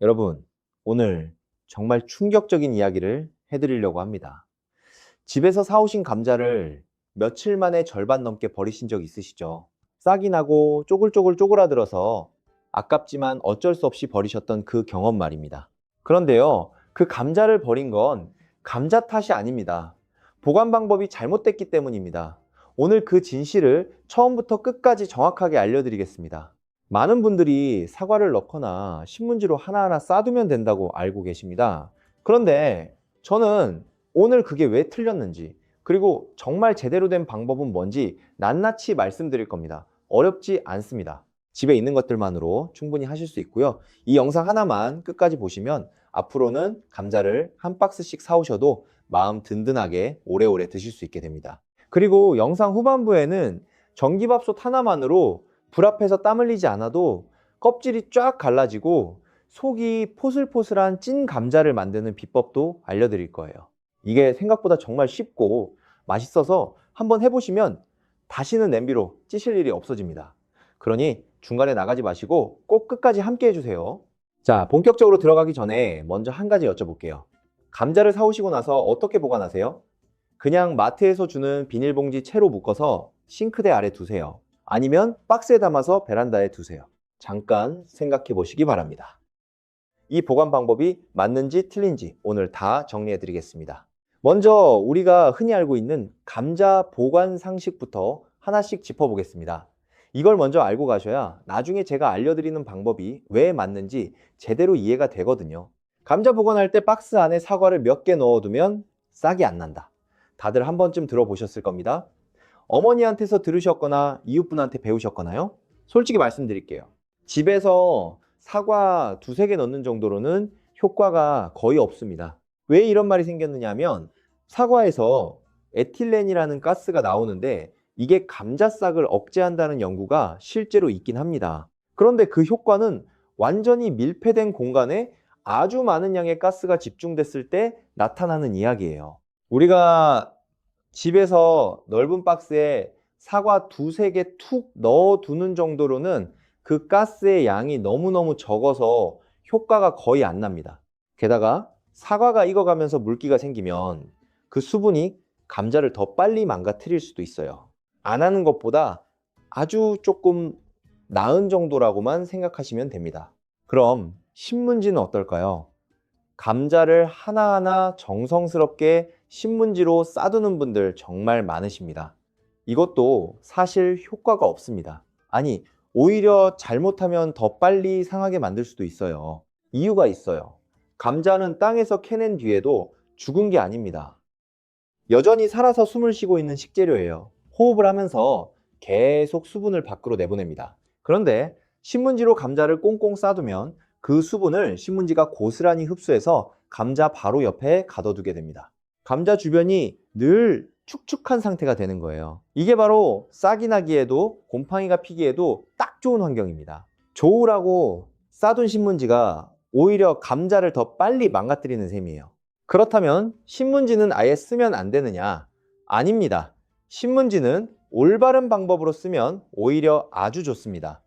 여러분, 오늘 정말 충격적인 이야기를 해드리려고 합니다. 집에서 사오신 감자를 며칠 만에 절반 넘게 버리신 적 있으시죠? 싹이 나고 쪼글쪼글 쪼그라들어서 아깝지만 어쩔 수 없이 버리셨던 그 경험 말입니다. 그런데요, 그 감자를 버린 건 감자 탓이 아닙니다. 보관 방법이 잘못됐기 때문입니다. 오늘 그 진실을 처음부터 끝까지 정확하게 알려드리겠습니다. 많은 분들이 사과를 넣거나 신문지로 하나하나 싸두면 된다고 알고 계십니다. 그런데 저는 오늘 그게 왜 틀렸는지, 그리고 정말 제대로 된 방법은 뭔지 낱낱이 말씀드릴 겁니다. 어렵지 않습니다. 집에 있는 것들만으로 충분히 하실 수 있고요. 이 영상 하나만 끝까지 보시면 앞으로는 감자를 한 박스씩 사오셔도 마음 든든하게 오래오래 드실 수 있게 됩니다. 그리고 영상 후반부에는 전기밥솥 하나만으로 불 앞에서 땀 흘리지 않아도 껍질이 쫙 갈라지고 속이 포슬포슬한 찐 감자를 만드는 비법도 알려드릴 거예요. 이게 생각보다 정말 쉽고 맛있어서 한번 해보시면 다시는 냄비로 찌실 일이 없어집니다. 그러니 중간에 나가지 마시고 꼭 끝까지 함께 해주세요. 자, 본격적으로 들어가기 전에 먼저 한 가지 여쭤볼게요. 감자를 사오시고 나서 어떻게 보관하세요? 그냥 마트에서 주는 비닐봉지 채로 묶어서 싱크대 아래 두세요. 아니면 박스에 담아서 베란다에 두세요. 잠깐 생각해 보시기 바랍니다. 이 보관 방법이 맞는지 틀린지 오늘 다 정리해 드리겠습니다. 먼저 우리가 흔히 알고 있는 감자 보관 상식부터 하나씩 짚어보겠습니다. 이걸 먼저 알고 가셔야 나중에 제가 알려드리는 방법이 왜 맞는지 제대로 이해가 되거든요. 감자 보관할 때 박스 안에 사과를 몇 개 넣어두면 싹이 안 난다. 다들 한 번쯤 들어보셨을 겁니다. 어머니한테서 들으셨거나 이웃분한테 배우셨거나요? 솔직히 말씀드릴게요. 집에서 사과 두세 개 넣는 정도로는 효과가 거의 없습니다. 왜 이런 말이 생겼느냐 하면 사과에서 에틸렌이라는 가스가 나오는데 이게 감자싹을 억제한다는 연구가 실제로 있긴 합니다. 그런데 그 효과는 완전히 밀폐된 공간에 아주 많은 양의 가스가 집중됐을 때 나타나는 이야기예요. 우리가 집에서 넓은 박스에 사과 두세 개 툭 넣어두는 정도로는 그 가스의 양이 너무너무 적어서 효과가 거의 안 납니다. 게다가 사과가 익어가면서 물기가 생기면 그 수분이 감자를 더 빨리 망가뜨릴 수도 있어요. 안 하는 것보다 아주 조금 나은 정도라고만 생각하시면 됩니다. 그럼 신문지는 어떨까요? 감자를 하나하나 정성스럽게 신문지로 싸두는 분들 정말 많으십니다. 이것도 사실 효과가 없습니다. 아니, 오히려 잘못하면 더 빨리 상하게 만들 수도 있어요. 이유가 있어요. 감자는 땅에서 캐낸 뒤에도 죽은 게 아닙니다. 여전히 살아서 숨을 쉬고 있는 식재료예요. 호흡을 하면서 계속 수분을 밖으로 내보냅니다. 그런데 신문지로 감자를 꽁꽁 싸두면 그 수분을 신문지가 고스란히 흡수해서 감자 바로 옆에 가둬두게 됩니다. 감자 주변이 늘 축축한 상태가 되는 거예요. 이게 바로 싹이 나기에도 곰팡이가 피기에도 딱 좋은 환경입니다. 좋으라고 싸둔 신문지가 오히려 감자를 더 빨리 망가뜨리는 셈이에요. 그렇다면 신문지는 아예 쓰면 안 되느냐? 아닙니다. 신문지는 올바른 방법으로 쓰면 오히려 아주 좋습니다.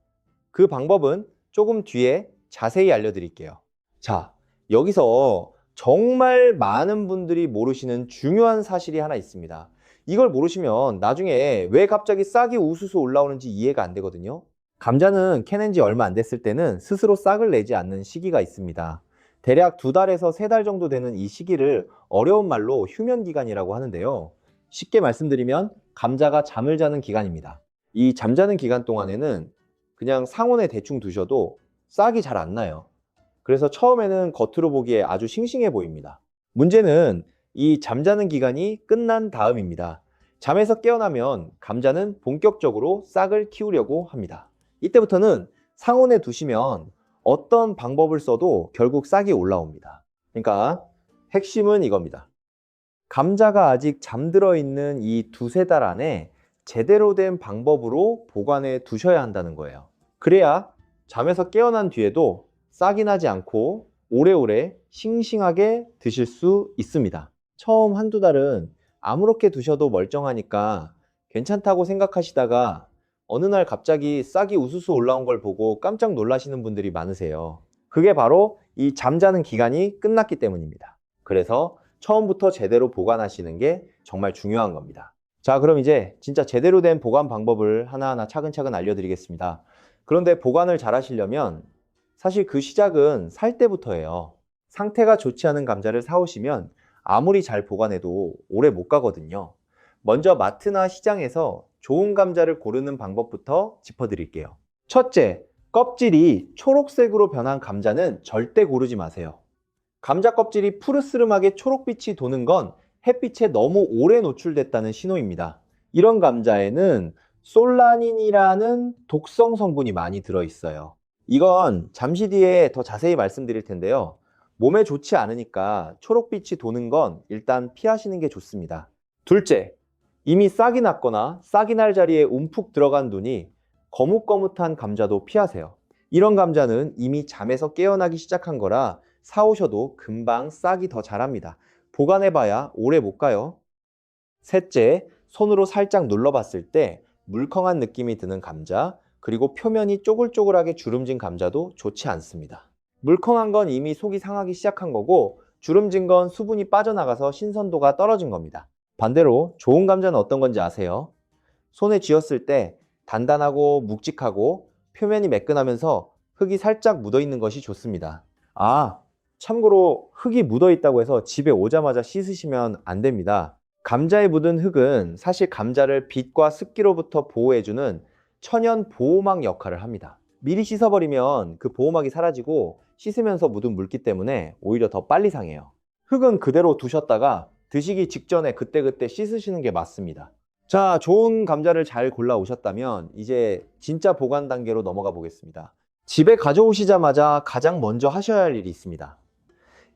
그 방법은 조금 뒤에 자세히 알려드릴게요. 자, 여기서 정말 많은 분들이 모르시는 중요한 사실이 하나 있습니다. 이걸 모르시면 나중에 왜 갑자기 싹이 우수수 올라오는지 이해가 안 되거든요. 감자는 캐낸 지 얼마 안 됐을 때는 스스로 싹을 내지 않는 시기가 있습니다. 대략 2달에서 3달 정도 되는 이 시기를 어려운 말로 휴면기간이라고 하는데요. 쉽게 말씀드리면 감자가 잠을 자는 기간입니다. 이 잠자는 기간 동안에는 그냥 상온에 대충 두셔도 싹이 잘 안 나요. 그래서 처음에는 겉으로 보기에 아주 싱싱해 보입니다. 문제는 이 잠자는 기간이 끝난 다음입니다. 잠에서 깨어나면 감자는 본격적으로 싹을 키우려고 합니다. 이때부터는 상온에 두시면 어떤 방법을 써도 결국 싹이 올라옵니다. 그러니까 핵심은 이겁니다. 감자가 아직 잠들어 있는 이 2~3달 안에 제대로 된 방법으로 보관해 두셔야 한다는 거예요. 그래야 잠에서 깨어난 뒤에도 싹이 나지 않고 오래오래 싱싱하게 드실 수 있습니다. 처음 한두 달은 아무렇게 두셔도 멀쩡하니까 괜찮다고 생각하시다가 어느 날 갑자기 싹이 우수수 올라온 걸 보고 깜짝 놀라시는 분들이 많으세요. 그게 바로 이 잠자는 기간이 끝났기 때문입니다. 그래서 처음부터 제대로 보관하시는 게 정말 중요한 겁니다. 자, 그럼 이제 진짜 제대로 된 보관 방법을 하나하나 차근차근 알려드리겠습니다. 그런데 보관을 잘 하시려면 사실 그 시작은 살 때부터예요. 상태가 좋지 않은 감자를 사오시면 아무리 잘 보관해도 오래 못 가거든요. 먼저 마트나 시장에서 좋은 감자를 고르는 방법부터 짚어드릴게요. 첫째, 껍질이 초록색으로 변한 감자는 절대 고르지 마세요. 감자 껍질이 푸르스름하게 초록빛이 도는 건 햇빛에 너무 오래 노출됐다는 신호입니다. 이런 감자에는 솔라닌이라는 독성 성분이 많이 들어있어요. 이건 잠시 뒤에 더 자세히 말씀드릴 텐데요. 몸에 좋지 않으니까 초록빛이 도는 건 일단 피하시는 게 좋습니다. 둘째, 이미 싹이 났거나 싹이 날 자리에 움푹 들어간 눈이 거뭇거뭇한 감자도 피하세요. 이런 감자는 이미 잠에서 깨어나기 시작한 거라 사오셔도 금방 싹이 더 자랍니다. 보관해봐야 오래 못 가요. 셋째, 손으로 살짝 눌러봤을 때 물컹한 느낌이 드는 감자, 그리고 표면이 쪼글쪼글하게 주름진 감자도 좋지 않습니다. 물컹한 건 이미 속이 상하기 시작한 거고, 주름진 건 수분이 빠져나가서 신선도가 떨어진 겁니다. 반대로 좋은 감자는 어떤 건지 아세요? 손에 쥐었을 때 단단하고 묵직하고 표면이 매끈하면서 흙이 살짝 묻어있는 것이 좋습니다. 아, 참고로 흙이 묻어있다고 해서 집에 오자마자 씻으시면 안 됩니다. 감자에 묻은 흙은 사실 감자를 빛과 습기로부터 보호해주는 천연 보호막 역할을 합니다. 미리 씻어버리면 그 보호막이 사라지고 씻으면서 묻은 물기 때문에 오히려 더 빨리 상해요. 흙은 그대로 두셨다가 드시기 직전에 그때그때 씻으시는 게 맞습니다. 자, 좋은 감자를 잘 골라 오셨다면 이제 진짜 보관 단계로 넘어가 보겠습니다. 집에 가져오시자마자 가장 먼저 하셔야 할 일이 있습니다.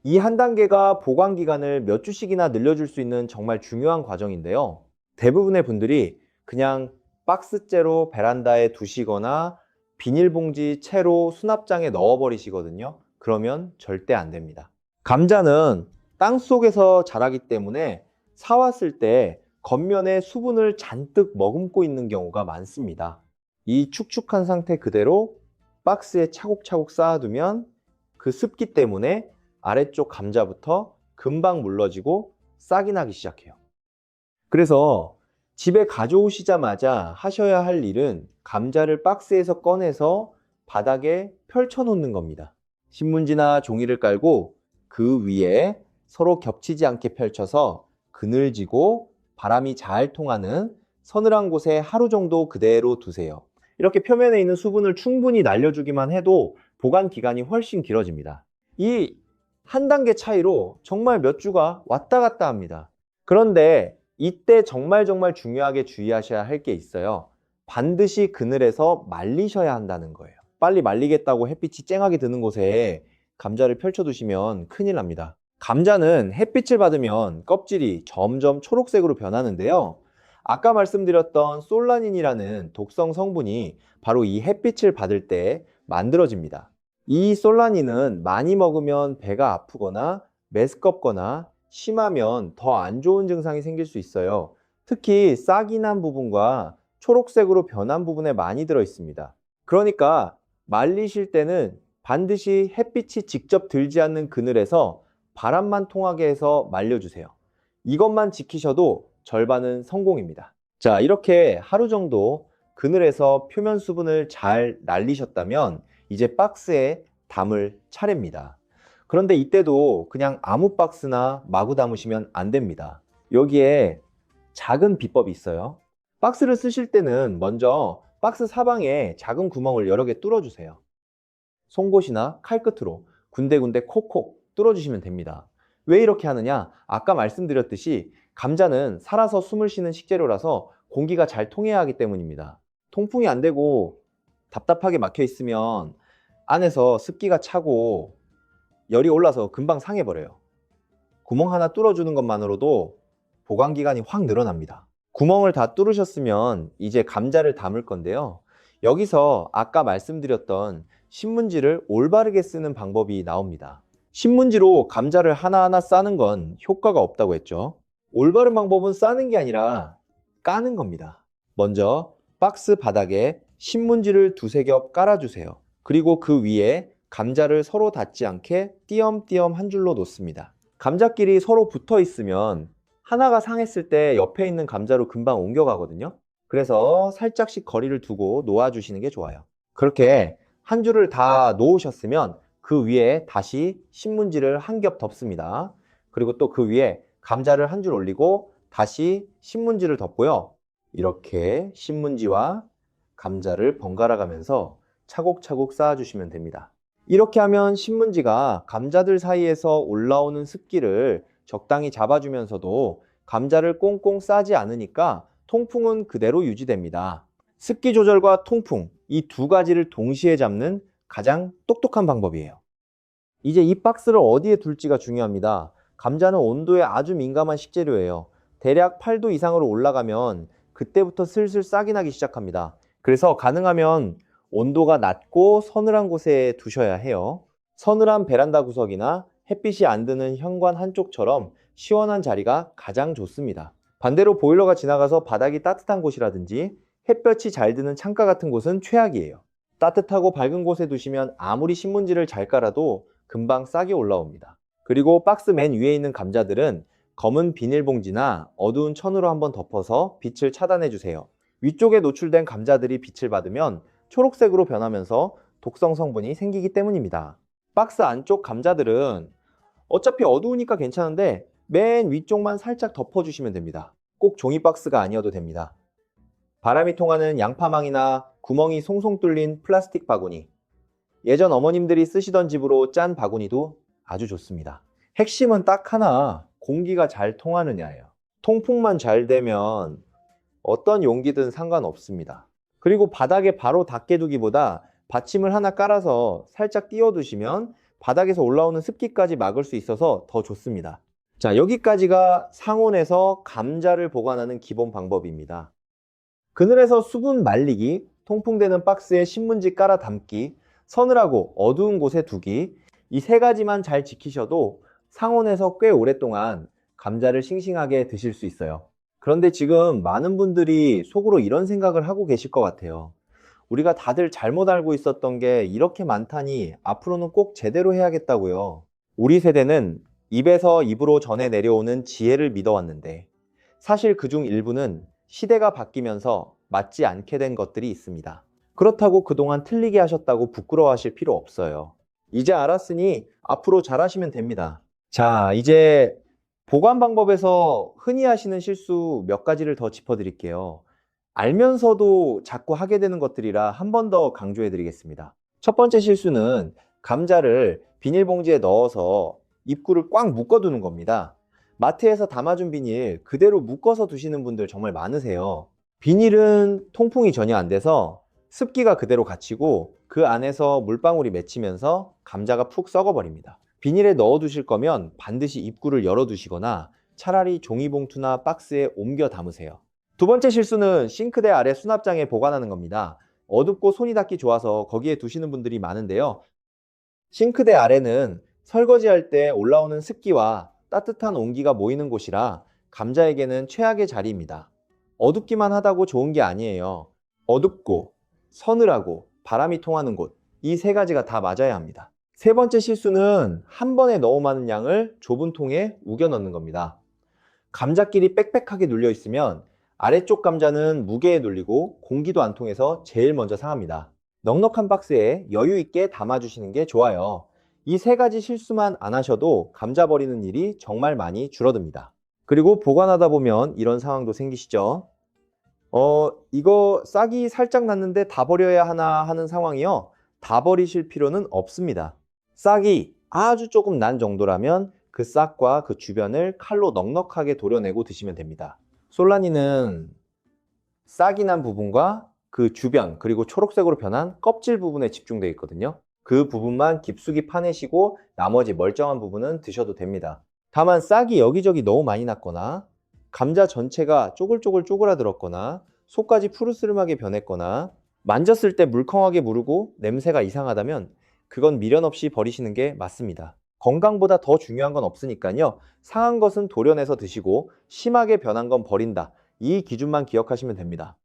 이 한 단계가 보관 기간을 몇 주씩이나 늘려줄 수 있는 정말 중요한 과정인데요. 대부분의 분들이 그냥 박스째로 베란다에 두시거나 비닐봉지 채로 수납장에 넣어버리시거든요. 그러면 절대 안 됩니다. 감자는 땅 속에서 자라기 때문에 사왔을 때 겉면에 수분을 잔뜩 머금고 있는 경우가 많습니다. 이 축축한 상태 그대로 박스에 차곡차곡 쌓아두면 그 습기 때문에 아래쪽 감자부터 금방 물러지고 싹이 나기 시작해요. 그래서 집에 가져오시자마자 하셔야 할 일은 감자를 박스에서 꺼내서 바닥에 펼쳐 놓는 겁니다. 신문지나 종이를 깔고 그 위에 서로 겹치지 않게 펼쳐서 그늘지고 바람이 잘 통하는 서늘한 곳에 하루 정도 그대로 두세요. 이렇게 표면에 있는 수분을 충분히 날려주기만 해도 보관 기간이 훨씬 길어집니다. 이 한 단계 차이로 정말 몇 주가 왔다 갔다 합니다. 그런데 이때 정말 중요하게 주의하셔야 할 게 있어요. 반드시 그늘에서 말리셔야 한다는 거예요. 빨리 말리겠다고 햇빛이 쨍하게 드는 곳에 감자를 펼쳐두시면 큰일 납니다. 감자는 햇빛을 받으면 껍질이 점점 초록색으로 변하는데요. 아까 말씀드렸던 솔라닌이라는 독성 성분이 바로 이 햇빛을 받을 때 만들어집니다. 이 솔라닌은 많이 먹으면 배가 아프거나 메스껍거나 심하면 더 안 좋은 증상이 생길 수 있어요. 특히 싹이 난 부분과 초록색으로 변한 부분에 많이 들어 있습니다. 그러니까 말리실 때는 반드시 햇빛이 직접 들지 않는 그늘에서 바람만 통하게 해서 말려주세요. 이것만 지키셔도 절반은 성공입니다. 자, 이렇게 하루 정도 그늘에서 표면 수분을 잘 날리셨다면 이제 박스에 담을 차례입니다. 그런데 이때도 그냥 아무 박스나 마구 담으시면 안 됩니다. 여기에 작은 비법이 있어요. 박스를 쓰실 때는 먼저 박스 사방에 작은 구멍을 여러 개 뚫어주세요. 송곳이나 칼끝으로 군데군데 콕콕 뚫어주시면 됩니다. 왜 이렇게 하느냐? 아까 말씀드렸듯이 감자는 살아서 숨을 쉬는 식재료라서 공기가 잘 통해야 하기 때문입니다. 통풍이 안 되고 답답하게 막혀 있으면 안에서 습기가 차고 열이 올라서 금방 상해버려요. 구멍 하나 뚫어주는 것만으로도 보관 기간이 확 늘어납니다. 구멍을 다 뚫으셨으면 이제 감자를 담을 건데요. 여기서 아까 말씀드렸던 신문지를 올바르게 쓰는 방법이 나옵니다. 신문지로 감자를 하나하나 싸는 건 효과가 없다고 했죠. 올바른 방법은 싸는 게 아니라 까는 겁니다. 먼저 박스 바닥에 신문지를 두세 겹 깔아주세요. 그리고 그 위에 감자를 서로 닿지 않게 띄엄띄엄 한 줄로 놓습니다. 감자끼리 서로 붙어 있으면 하나가 상했을 때 옆에 있는 감자로 금방 옮겨가거든요. 그래서 살짝씩 거리를 두고 놓아주시는 게 좋아요. 그렇게 한 줄을 다 놓으셨으면 그 위에 다시 신문지를 한 겹 덮습니다. 그리고 또 그 위에 감자를 한 줄 올리고 다시 신문지를 덮고요. 이렇게 신문지와 감자를 번갈아 가면서 차곡차곡 쌓아주시면 됩니다. 이렇게 하면 신문지가 감자들 사이에서 올라오는 습기를 적당히 잡아주면서도 감자를 꽁꽁 싸지 않으니까 통풍은 그대로 유지됩니다. 습기 조절과 통풍, 이 두 가지를 동시에 잡는 가장 똑똑한 방법이에요. 이제 이 박스를 어디에 둘지가 중요합니다. 감자는 온도에 아주 민감한 식재료예요. 대략 8도 이상으로 올라가면 그때부터 슬슬 싹이 나기 시작합니다. 그래서 가능하면 온도가 낮고 서늘한 곳에 두셔야 해요. 서늘한 베란다 구석이나 햇빛이 안 드는 현관 한쪽처럼 시원한 자리가 가장 좋습니다. 반대로 보일러가 지나가서 바닥이 따뜻한 곳이라든지 햇볕이 잘 드는 창가 같은 곳은 최악이에요. 따뜻하고 밝은 곳에 두시면 아무리 신문지를 잘 깔아도 금방 싹이 올라옵니다. 그리고 박스 맨 위에 있는 감자들은 검은 비닐봉지나 어두운 천으로 한번 덮어서 빛을 차단해 주세요. 위쪽에 노출된 감자들이 빛을 받으면 초록색으로 변하면서 독성 성분이 생기기 때문입니다. 박스 안쪽 감자들은 어차피 어두우니까 괜찮은데 맨 위쪽만 살짝 덮어주시면 됩니다. 꼭 종이 박스가 아니어도 됩니다. 바람이 통하는 양파망이나 구멍이 송송 뚫린 플라스틱 바구니, 예전 어머님들이 쓰시던 집으로 짠 바구니도 아주 좋습니다. 핵심은 딱 하나, 공기가 잘 통하느냐예요. 통풍만 잘 되면 어떤 용기든 상관없습니다. 그리고 바닥에 바로 닿게 두기보다 받침을 하나 깔아서 살짝 띄워두시면 바닥에서 올라오는 습기까지 막을 수 있어서 더 좋습니다. 자, 여기까지가 상온에서 감자를 보관하는 기본 방법입니다. 그늘에서 수분 말리기, 통풍되는 박스에 신문지 깔아 담기, 서늘하고 어두운 곳에 두기, 이 세 가지만 잘 지키셔도 상온에서 꽤 오랫동안 감자를 싱싱하게 드실 수 있어요. 그런데 지금 많은 분들이 속으로 이런 생각을 하고 계실 것 같아요. 우리가 다들 잘못 알고 있었던 게 이렇게 많다니 앞으로는 꼭 제대로 해야겠다고요. 우리 세대는 입에서 입으로 전해 내려오는 지혜를 믿어왔는데 사실 그중 일부는 시대가 바뀌면서 맞지 않게 된 것들이 있습니다. 그렇다고 그동안 틀리게 하셨다고 부끄러워하실 필요 없어요. 이제 알았으니 앞으로 잘하시면 됩니다. 자, 이제 보관 방법에서 흔히 하시는 실수 몇 가지를 더 짚어드릴게요. 알면서도 자꾸 하게 되는 것들이라 한 번 더 강조해 드리겠습니다. 첫 번째 실수는 감자를 비닐봉지에 넣어서 입구를 꽉 묶어두는 겁니다. 마트에서 담아준 비닐 그대로 묶어서 두시는 분들 정말 많으세요. 비닐은 통풍이 전혀 안 돼서 습기가 그대로 갇히고 그 안에서 물방울이 맺히면서 감자가 푹 썩어버립니다. 비닐에 넣어 두실 거면 반드시 입구를 열어 두시거나 차라리 종이봉투나 박스에 옮겨 담으세요. 두 번째 실수는 싱크대 아래 수납장에 보관하는 겁니다. 어둡고 손이 닿기 좋아서 거기에 두시는 분들이 많은데요. 싱크대 아래는 설거지할 때 올라오는 습기와 따뜻한 온기가 모이는 곳이라 감자에게는 최악의 자리입니다. 어둡기만 하다고 좋은 게 아니에요. 어둡고 서늘하고 바람이 통하는 곳, 이 세 가지가 다 맞아야 합니다. 세 번째 실수는 한 번에 너무 많은 양을 좁은 통에 우겨 넣는 겁니다. 감자끼리 빽빽하게 눌려 있으면 아래쪽 감자는 무게에 눌리고 공기도 안 통해서 제일 먼저 상합니다. 넉넉한 박스에 여유 있게 담아주시는 게 좋아요. 이 세 가지 실수만 안 하셔도 감자 버리는 일이 정말 많이 줄어듭니다. 그리고 보관하다 보면 이런 상황도 생기시죠. 이거 싹이 살짝 났는데 다 버려야 하나 하는 상황이요. 다 버리실 필요는 없습니다. 싹이 아주 조금 난 정도라면 그 싹과 그 주변을 칼로 넉넉하게 도려내고 드시면 됩니다. 솔라니는 싹이 난 부분과 그 주변 그리고 초록색으로 변한 껍질 부분에 집중되어 있거든요. 그 부분만 깊숙이 파내시고 나머지 멀쩡한 부분은 드셔도 됩니다. 다만 싹이 여기저기 너무 많이 났거나 감자 전체가 쪼글쪼글 쪼그라들었거나 속까지 푸르스름하게 변했거나 만졌을 때 물컹하게 무르고 냄새가 이상하다면 그건 미련 없이 버리시는 게 맞습니다. 건강보다 더 중요한 건 없으니까요. 상한 것은 도려내서 드시고 심하게 변한 건 버린다. 이 기준만 기억하시면 됩니다.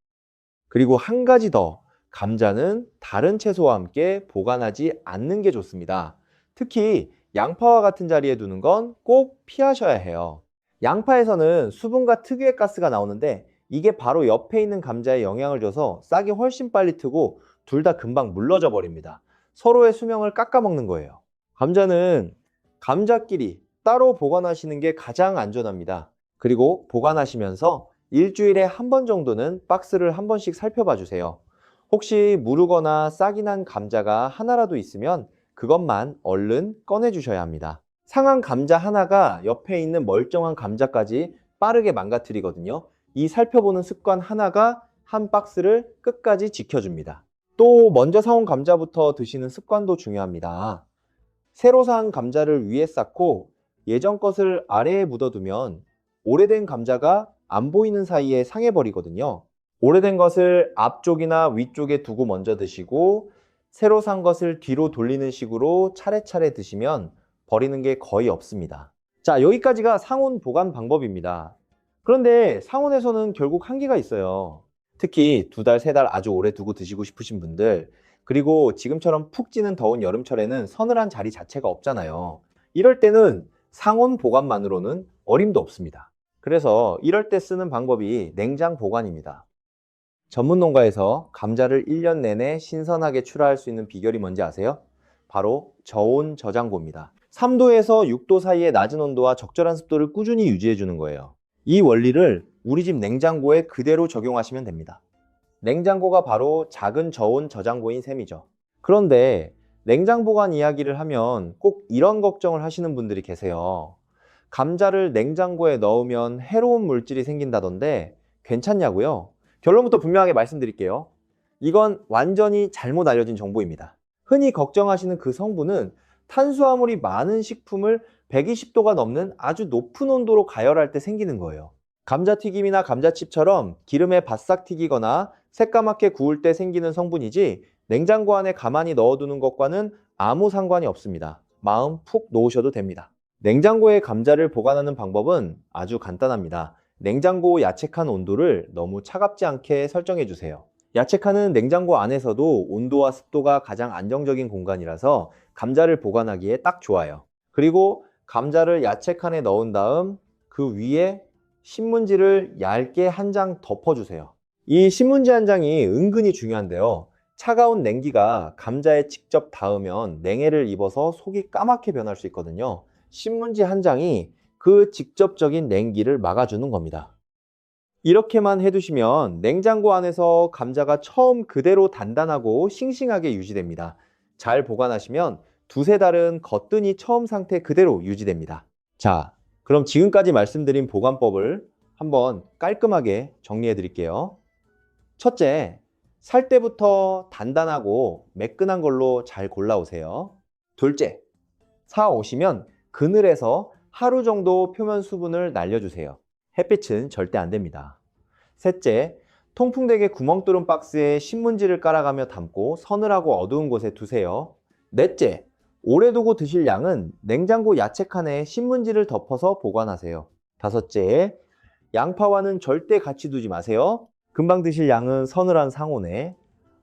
그리고 한 가지 더, 감자는 다른 채소와 함께 보관하지 않는 게 좋습니다. 특히 양파와 같은 자리에 두는 건 꼭 피하셔야 해요. 양파에서는 수분과 특유의 가스가 나오는데 이게 바로 옆에 있는 감자에 영향을 줘서 싹이 훨씬 빨리 트고 둘 다 금방 물러져 버립니다. 서로의 수명을 깎아먹는 거예요. 감자는 감자끼리 따로 보관하시는 게 가장 안전합니다. 그리고 보관하시면서 일주일에 한 번 정도는 박스를 한 번씩 살펴봐 주세요. 혹시 무르거나 싹이 난 감자가 하나라도 있으면 그것만 얼른 꺼내 주셔야 합니다. 상한 감자 하나가 옆에 있는 멀쩡한 감자까지 빠르게 망가뜨리거든요. 이 살펴보는 습관 하나가 한 박스를 끝까지 지켜줍니다. 또 먼저 사온 감자부터 드시는 습관도 중요합니다. 새로 산 감자를 위에 쌓고 예전 것을 아래에 묻어두면 오래된 감자가 안 보이는 사이에 상해버리거든요. 오래된 것을 앞쪽이나 위쪽에 두고 먼저 드시고 새로 산 것을 뒤로 돌리는 식으로 차례차례 드시면 버리는 게 거의 없습니다. 자, 여기까지가 상온 보관 방법입니다. 그런데 상온에서는 결국 한계가 있어요. 특히 2달, 3달 아주 오래 두고 드시고 싶으신 분들, 그리고 지금처럼 푹 찌는 더운 여름철에는 서늘한 자리 자체가 없잖아요. 이럴 때는 상온 보관만으로는 어림도 없습니다. 그래서 이럴 때 쓰는 방법이 냉장 보관입니다. 전문 농가에서 감자를 1년 내내 신선하게 출하할 수 있는 비결이 뭔지 아세요? 바로 저온 저장고입니다. 3도에서 6도 사이의 낮은 온도와 적절한 습도를 꾸준히 유지해 주는 거예요. 이 원리를 우리 집 냉장고에 그대로 적용하시면 됩니다. 냉장고가 바로 작은 저온 저장고인 셈이죠. 그런데 냉장 보관 이야기를 하면 꼭 이런 걱정을 하시는 분들이 계세요. 감자를 냉장고에 넣으면 해로운 물질이 생긴다던데 괜찮냐고요? 결론부터 분명하게 말씀드릴게요. 이건 완전히 잘못 알려진 정보입니다. 흔히 걱정하시는 그 성분은 탄수화물이 많은 식품을 120도가 넘는 아주 높은 온도로 가열할 때 생기는 거예요. 감자튀김이나 감자칩처럼 기름에 바싹 튀기거나 새까맣게 구울 때 생기는 성분이지 냉장고 안에 가만히 넣어두는 것과는 아무 상관이 없습니다. 마음 푹 놓으셔도 됩니다. 냉장고에 감자를 보관하는 방법은 아주 간단합니다. 냉장고 야채칸 온도를 너무 차갑지 않게 설정해 주세요. 야채칸은 냉장고 안에서도 온도와 습도가 가장 안정적인 공간이라서 감자를 보관하기에 딱 좋아요. 그리고 감자를 야채칸에 넣은 다음 그 위에 신문지를 얇게 한 장 덮어주세요. 이 신문지 한 장이 은근히 중요한데요. 차가운 냉기가 감자에 직접 닿으면 냉해를 입어서 속이 까맣게 변할 수 있거든요. 신문지 한 장이 그 직접적인 냉기를 막아주는 겁니다. 이렇게만 해두시면 냉장고 안에서 감자가 처음 그대로 단단하고 싱싱하게 유지됩니다. 잘 보관하시면 2~3달은 거뜬히 처음 상태 그대로 유지됩니다. 자, 그럼 지금까지 말씀드린 보관법을 한번 깔끔하게 정리해 드릴게요. 첫째, 살 때부터 단단하고 매끈한 걸로 잘 골라오세요. 둘째, 사 오시면 그늘에서 하루 정도 표면 수분을 날려주세요. 햇빛은 절대 안 됩니다. 셋째, 통풍되게 구멍 뚫은 박스에 신문지를 깔아가며 담고 서늘하고 어두운 곳에 두세요. 넷째, 오래 두고 드실 양은 냉장고 야채칸에 신문지를 덮어서 보관하세요. 다섯째, 양파와는 절대 같이 두지 마세요. 금방 드실 양은 서늘한 상온에,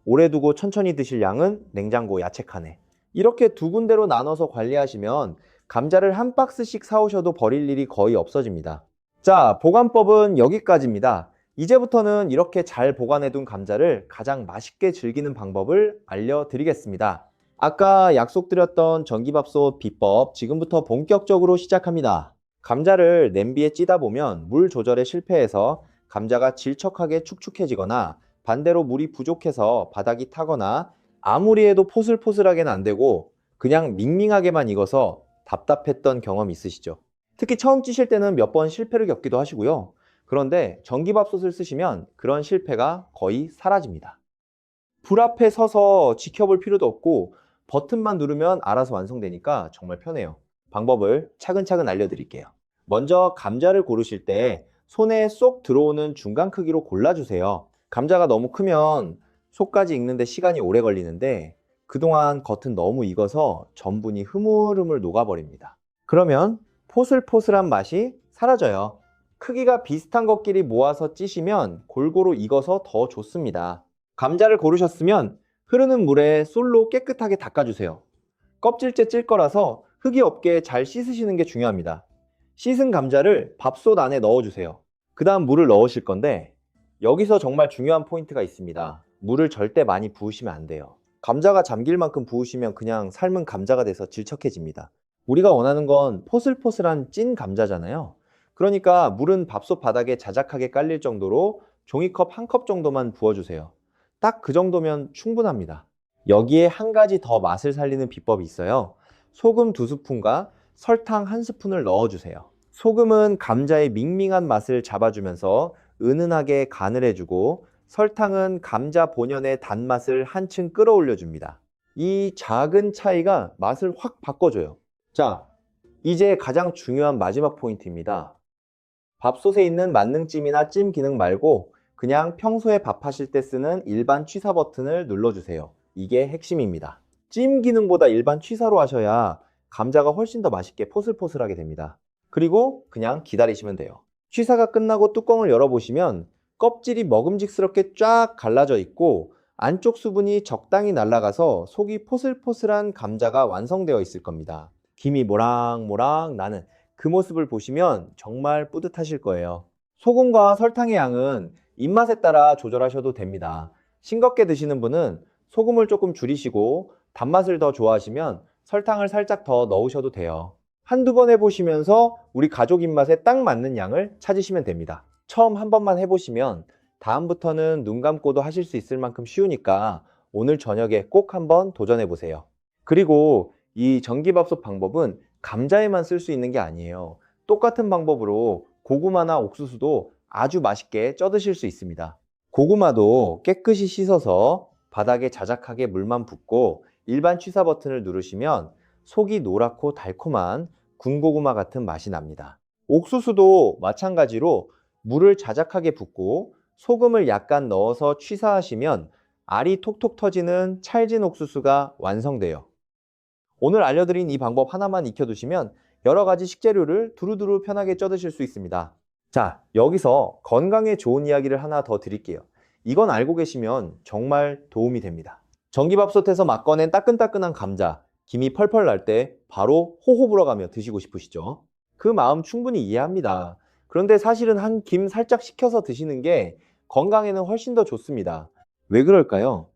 오래 두고 천천히 드실 양은 냉장고 야채칸에. 이렇게 2군데로 나눠서 관리하시면 감자를 한 박스씩 사오셔도 버릴 일이 거의 없어집니다. 자, 보관법은 여기까지입니다. 이제부터는 이렇게 잘 보관해둔 감자를 가장 맛있게 즐기는 방법을 알려드리겠습니다. 아까 약속드렸던 전기밥솥 비법 지금부터 본격적으로 시작합니다. 감자를 냄비에 찌다 보면 물 조절에 실패해서 감자가 질척하게 축축해지거나 반대로 물이 부족해서 바닥이 타거나 아무리 해도 포슬포슬하게는 안 되고 그냥 밍밍하게만 익어서 답답했던 경험 있으시죠? 특히 처음 찌실 때는 몇 번 실패를 겪기도 하시고요. 그런데 전기밥솥을 쓰시면 그런 실패가 거의 사라집니다. 불 앞에 서서 지켜볼 필요도 없고 버튼만 누르면 알아서 완성되니까 정말 편해요. 방법을 차근차근 알려드릴게요. 먼저 감자를 고르실 때 손에 쏙 들어오는 중간 크기로 골라주세요. 감자가 너무 크면 속까지 익는데 시간이 오래 걸리는데 그동안 겉은 너무 익어서 전분이 흐물흐물 녹아버립니다. 그러면 포슬포슬한 맛이 사라져요. 크기가 비슷한 것끼리 모아서 찌시면 골고루 익어서 더 좋습니다. 감자를 고르셨으면 흐르는 물에 솔로 깨끗하게 닦아주세요. 껍질째 찔 거라서 흙이 없게 잘 씻으시는 게 중요합니다. 씻은 감자를 밥솥 안에 넣어주세요. 그 다음 물을 넣으실 건데 여기서 정말 중요한 포인트가 있습니다. 물을 절대 많이 부으시면 안 돼요. 감자가 잠길 만큼 부으시면 그냥 삶은 감자가 돼서 질척해집니다. 우리가 원하는 건 포슬포슬한 찐 감자잖아요. 그러니까 물은 밥솥 바닥에 자작하게 깔릴 정도로 종이컵 한 컵 정도만 부어주세요. 딱 그 정도면 충분합니다. 여기에 한 가지 더 맛을 살리는 비법이 있어요. 소금 2스푼과 설탕 1스푼을 넣어주세요. 소금은 감자의 밍밍한 맛을 잡아주면서 은은하게 간을 해주고 설탕은 감자 본연의 단맛을 한층 끌어올려줍니다. 이 작은 차이가 맛을 확 바꿔줘요. 자, 이제 가장 중요한 마지막 포인트입니다. 밥솥에 있는 만능찜이나 찜 기능 말고 그냥 평소에 밥하실 때 쓰는 일반 취사 버튼을 눌러주세요. 이게 핵심입니다. 찜 기능보다 일반 취사로 하셔야 감자가 훨씬 더 맛있게 포슬포슬하게 됩니다. 그리고 그냥 기다리시면 돼요. 취사가 끝나고 뚜껑을 열어보시면 껍질이 먹음직스럽게 쫙 갈라져 있고 안쪽 수분이 적당히 날아가서 속이 포슬포슬한 감자가 완성되어 있을 겁니다. 김이 모락모락 나는 그 모습을 보시면 정말 뿌듯하실 거예요. 소금과 설탕의 양은 입맛에 따라 조절하셔도 됩니다. 싱겁게 드시는 분은 소금을 조금 줄이시고 단맛을 더 좋아하시면 설탕을 살짝 더 넣으셔도 돼요. 한두 번 해보시면서 우리 가족 입맛에 딱 맞는 양을 찾으시면 됩니다. 처음 한 번만 해보시면 다음부터는 눈 감고도 하실 수 있을 만큼 쉬우니까 오늘 저녁에 꼭 한번 도전해보세요. 그리고 이 전기밥솥 방법은 감자에만 쓸 수 있는 게 아니에요. 똑같은 방법으로 고구마나 옥수수도 아주 맛있게 쪄 드실 수 있습니다. 고구마도 깨끗이 씻어서 바닥에 자작하게 물만 붓고 일반 취사 버튼을 누르시면 속이 노랗고 달콤한 군고구마 같은 맛이 납니다. 옥수수도 마찬가지로 물을 자작하게 붓고 소금을 약간 넣어서 취사하시면 알이 톡톡 터지는 찰진 옥수수가 완성돼요. 오늘 알려드린 이 방법 하나만 익혀두시면 여러 가지 식재료를 두루두루 편하게 쪄 드실 수 있습니다. 자, 여기서 건강에 좋은 이야기를 하나 더 드릴게요. 이건 알고 계시면 정말 도움이 됩니다. 전기밥솥에서 막 꺼낸 따끈따끈한 감자, 김이 펄펄 날 때 바로 호호 불어가며 드시고 싶으시죠? 그 마음 충분히 이해합니다. 그런데 사실은 한 김 살짝 식혀서 드시는 게 건강에는 훨씬 더 좋습니다. 왜 그럴까요?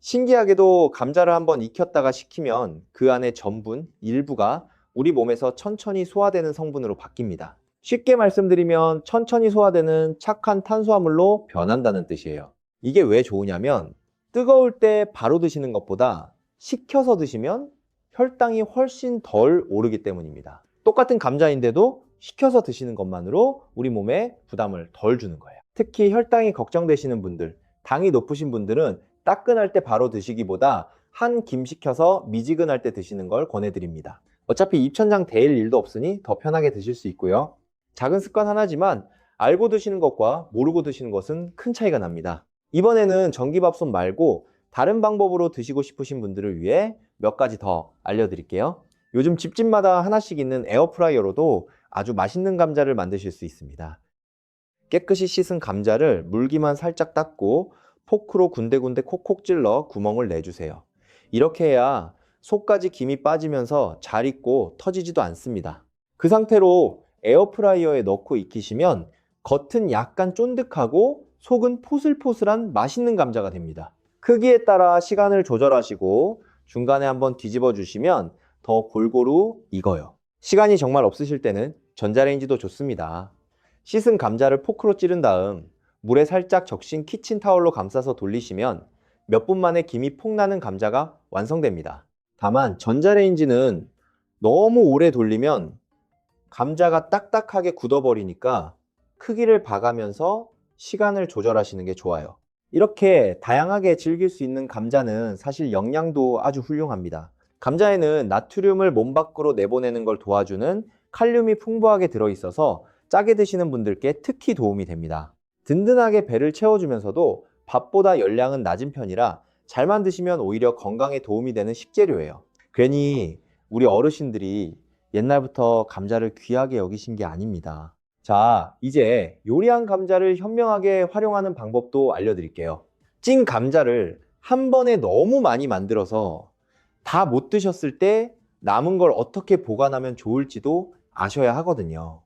신기하게도 감자를 한번 익혔다가 식히면 그 안에 전분, 일부가 우리 몸에서 천천히 소화되는 성분으로 바뀝니다. 쉽게 말씀드리면 천천히 소화되는 착한 탄수화물로 변한다는 뜻이에요. 이게 왜 좋으냐면 뜨거울 때 바로 드시는 것보다 식혀서 드시면 혈당이 훨씬 덜 오르기 때문입니다. 똑같은 감자인데도 식혀서 드시는 것만으로 우리 몸에 부담을 덜 주는 거예요. 특히 혈당이 걱정되시는 분들, 당이 높으신 분들은 따끈할 때 바로 드시기보다 한 김 식혀서 미지근할 때 드시는 걸 권해드립니다. 어차피 입천장 데일 일도 없으니 더 편하게 드실 수 있고요. 작은 습관 하나지만 알고 드시는 것과 모르고 드시는 것은 큰 차이가 납니다. 이번에는 전기밥솥 말고 다른 방법으로 드시고 싶으신 분들을 위해 몇 가지 더 알려드릴게요. 요즘 집집마다 하나씩 있는 에어프라이어로도 아주 맛있는 감자를 만드실 수 있습니다. 깨끗이 씻은 감자를 물기만 살짝 닦고 포크로 군데군데 콕콕 찔러 구멍을 내주세요. 이렇게 해야 속까지 김이 빠지면서 잘 익고 터지지도 않습니다. 그 상태로 에어프라이어에 넣고 익히시면 겉은 약간 쫀득하고 속은 포슬포슬한 맛있는 감자가 됩니다. 크기에 따라 시간을 조절하시고 중간에 한번 뒤집어 주시면 더 골고루 익어요. 시간이 정말 없으실 때는 전자레인지도 좋습니다. 씻은 감자를 포크로 찌른 다음 물에 살짝 적신 키친타올로 감싸서 돌리시면 몇 분 만에 김이 폭 나는 감자가 완성됩니다. 다만 전자레인지는 너무 오래 돌리면 감자가 딱딱하게 굳어버리니까 크기를 봐가면서 시간을 조절하시는 게 좋아요. 이렇게 다양하게 즐길 수 있는 감자는 사실 영양도 아주 훌륭합니다. 감자에는 나트륨을 몸 밖으로 내보내는 걸 도와주는 칼륨이 풍부하게 들어있어서 짜게 드시는 분들께 특히 도움이 됩니다. 든든하게 배를 채워주면서도 밥보다 열량은 낮은 편이라 잘만 드시면 오히려 건강에 도움이 되는 식재료예요. 괜히 우리 어르신들이 옛날부터 감자를 귀하게 여기신 게 아닙니다. 자, 이제 요리한 감자를 현명하게 활용하는 방법도 알려드릴게요. 찐 감자를 한 번에 너무 많이 만들어서 다 못 드셨을 때 남은 걸 어떻게 보관하면 좋을지도 아셔야 하거든요.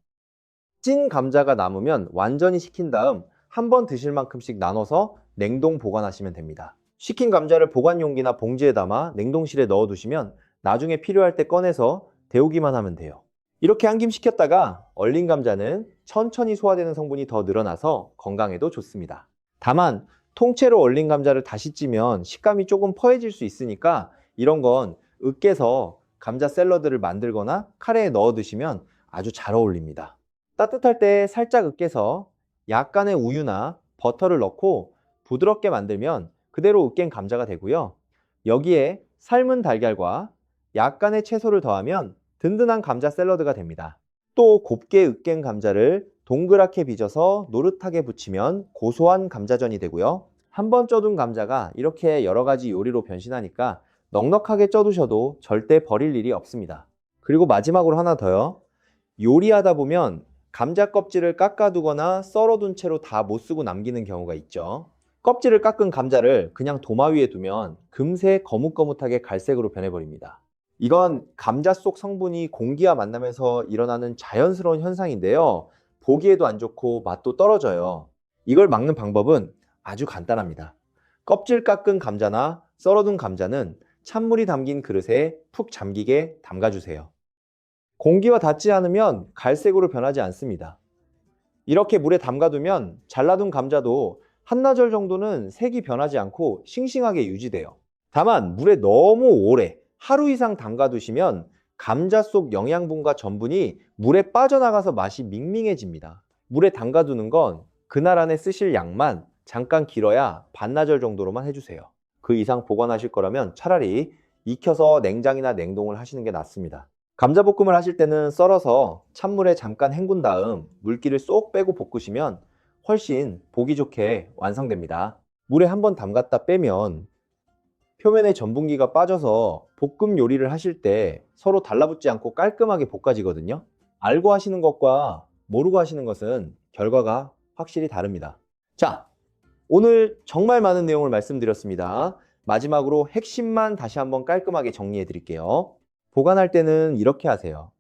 찐 감자가 남으면 완전히 식힌 다음 한 번 드실 만큼씩 나눠서 냉동 보관하시면 됩니다. 식힌 감자를 보관 용기나 봉지에 담아 냉동실에 넣어 두시면 나중에 필요할 때 꺼내서 데우기만 하면 돼요. 이렇게 한 김 식혔다가 얼린 감자는 천천히 소화되는 성분이 더 늘어나서 건강에도 좋습니다. 다만 통째로 얼린 감자를 다시 찌면 식감이 조금 퍼해질 수 있으니까 이런 건 으깨서 감자 샐러드를 만들거나 카레에 넣어 드시면 아주 잘 어울립니다. 따뜻할 때 살짝 으깨서 약간의 우유나 버터를 넣고 부드럽게 만들면 그대로 으깬 감자가 되고요. 여기에 삶은 달걀과 약간의 채소를 더하면 든든한 감자 샐러드가 됩니다. 또 곱게 으깬 감자를 동그랗게 빚어서 노릇하게 부치면 고소한 감자전이 되고요. 한번 쪄둔 감자가 이렇게 여러 가지 요리로 변신하니까 넉넉하게 쪄두셔도 절대 버릴 일이 없습니다. 그리고 마지막으로 하나 더요. 요리하다 보면 감자 껍질을 깎아두거나 썰어둔 채로 다 못 쓰고 남기는 경우가 있죠. 껍질을 깎은 감자를 그냥 도마 위에 두면 금세 거뭇거뭇하게 갈색으로 변해버립니다. 이건 감자 속 성분이 공기와 만나면서 일어나는 자연스러운 현상인데요. 보기에도 안 좋고 맛도 떨어져요. 이걸 막는 방법은 아주 간단합니다. 껍질 깎은 감자나 썰어둔 감자는 찬물이 담긴 그릇에 푹 잠기게 담가주세요. 공기와 닿지 않으면 갈색으로 변하지 않습니다. 이렇게 물에 담가두면 잘라둔 감자도 한나절 정도는 색이 변하지 않고 싱싱하게 유지돼요. 다만 물에 너무 오래 하루 이상 담가두시면 감자 속 영양분과 전분이 물에 빠져나가서 맛이 밍밍해집니다. 물에 담가두는 건 그날 안에 쓰실 양만 잠깐 길어야 반나절 정도로만 해주세요. 그 이상 보관하실 거라면 차라리 익혀서 냉장이나 냉동을 하시는 게 낫습니다. 감자볶음을 하실 때는 썰어서 찬물에 잠깐 헹군 다음 물기를 쏙 빼고 볶으시면 훨씬 보기 좋게 완성됩니다. 물에 한번 담갔다 빼면 표면에 전분기가 빠져서 볶음 요리를 하실 때 서로 달라붙지 않고 깔끔하게 볶아지거든요. 알고 하시는 것과 모르고 하시는 것은 결과가 확실히 다릅니다. 자, 오늘 정말 많은 내용을 말씀드렸습니다. 마지막으로 핵심만 다시 한번 깔끔하게 정리해 드릴게요. 보관할 때는 이렇게 하세요.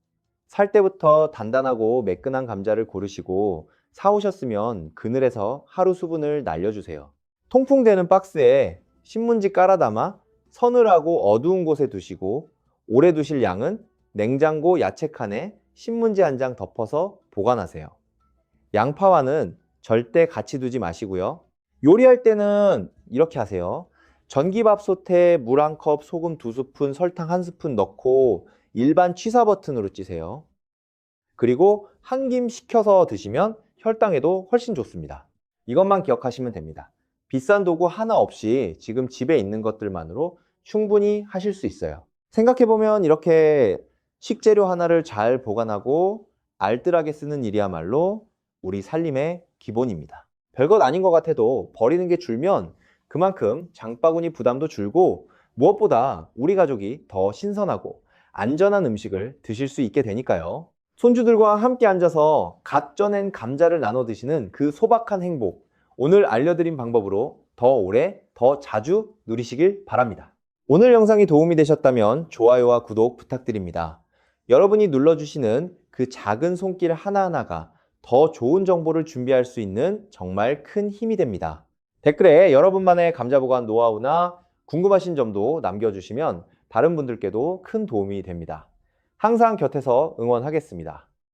살 때부터 단단하고 매끈한 감자를 고르시고 사오셨으면 그늘에서 하루 수분을 날려주세요. 통풍되는 박스에 신문지 깔아 담아 서늘하고 어두운 곳에 두시고 오래 두실 양은 냉장고 야채칸에 신문지 한 장 덮어서 보관하세요. 양파와는 절대 같이 두지 마시고요. 요리할 때는 이렇게 하세요. 전기밥솥에 물 1컵, 소금 2스푼, 설탕 1스푼 넣고 일반 취사 버튼으로 찌세요. 그리고 한 김 식혀서 드시면 혈당에도 훨씬 좋습니다. 이것만 기억하시면 됩니다. 비싼 도구 하나 없이 지금 집에 있는 것들만으로 충분히 하실 수 있어요. 생각해보면 이렇게 식재료 하나를 잘 보관하고 알뜰하게 쓰는 일이야말로 우리 살림의 기본입니다. 별것 아닌 것 같아도 버리는 게 줄면 그만큼 장바구니 부담도 줄고 무엇보다 우리 가족이 더 신선하고 안전한 음식을 드실 수 있게 되니까요. 손주들과 함께 앉아서 갓 쪄낸 감자를 나눠 드시는 그 소박한 행복, 오늘 알려드린 방법으로 더 오래, 더 자주 누리시길 바랍니다. 오늘 영상이 도움이 되셨다면 좋아요와 구독 부탁드립니다. 여러분이 눌러주시는 그 작은 손길 하나하나가 더 좋은 정보를 준비할 수 있는 정말 큰 힘이 됩니다. 댓글에 여러분만의 감자 보관 노하우나 궁금하신 점도 남겨주시면 다른 분들께도 큰 도움이 됩니다. 항상 곁에서 응원하겠습니다.